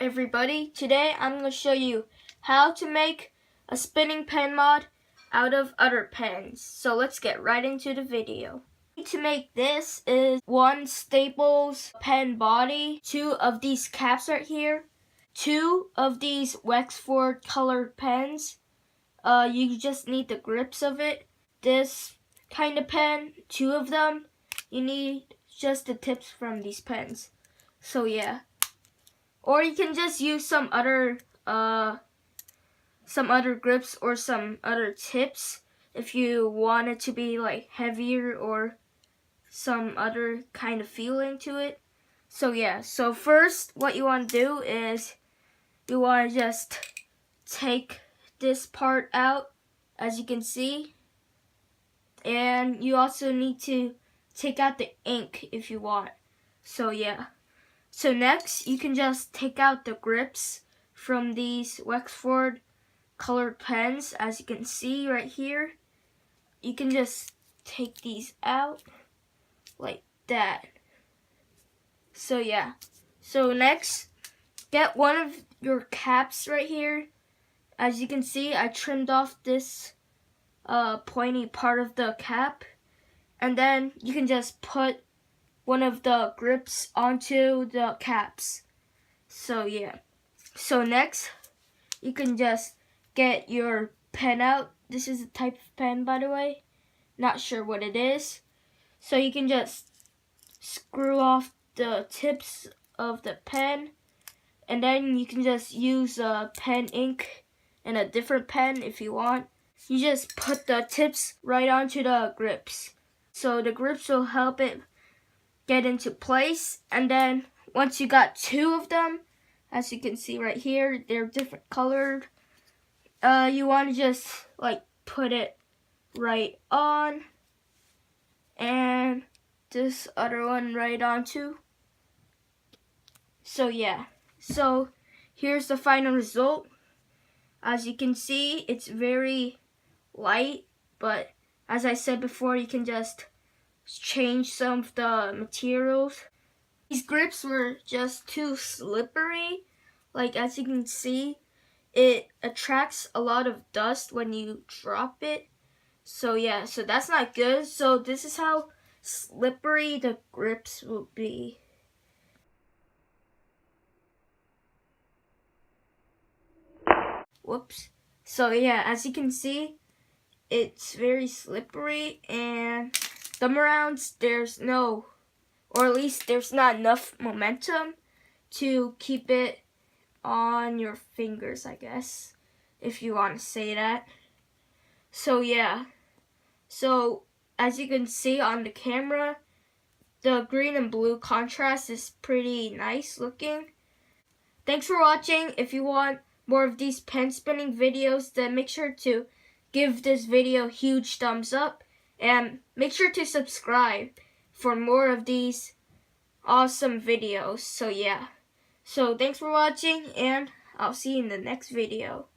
everybody? Today I'm going to show you how to make a spinning pen mod out of other pens. So let's get right into the video. To make this is 1 Staples pen body, 2 of these caps right here, 2 of these Wexford colored pens. You just need the grips of it. This kind of pen, 2 of them. You need just the tips from these pens. So yeah. Or you can just use some other grips or some other tips if you want it to be like heavier or some other kind of feeling to it. So yeah, so first what you want to do is you want to just take this part out, as you can see, and you also need to take out the ink if you want. So yeah. So next, you can just take out the grips from these Wexford colored pens, as you can see right here. You can just take these out like that. So yeah. So next, get one of your caps right here. As you can see, I trimmed off this pointy part of the cap. And then you can just put one of the grips onto the caps. So yeah. So next, you can just get your pen out. This is a type of pen, by the way. Not sure what it is. So you can just screw off the tips of the pen. And then you can just use pen ink in a different pen if you want. You just put the tips right onto the grips. So the grips will help it get into place. And then once you got 2 of them, as you can see right here, they're different colored. You want to just like put it right on, and this other one right on too. So yeah, so here's the final result. As you can see, it's very light, but as I said before, you can just change some of the materials. These grips were just too slippery. Like, as you can see, it attracts a lot of dust when you drop it. So yeah, so that's not good. So this is how slippery the grips will be. Whoops. So yeah, as you can see, it's very slippery, and thumb arounds, there's no, or at least there's not enough momentum to keep it on your fingers, I guess, if you want to say that. So yeah, so as you can see on the camera, the green and blue contrast is pretty nice looking. Thanks for watching. If you want more of these pen spinning videos, then make sure to give this video a huge thumbs up, and make sure to subscribe for more of these awesome videos. So yeah. So thanks for watching, and I'll see you in the next video.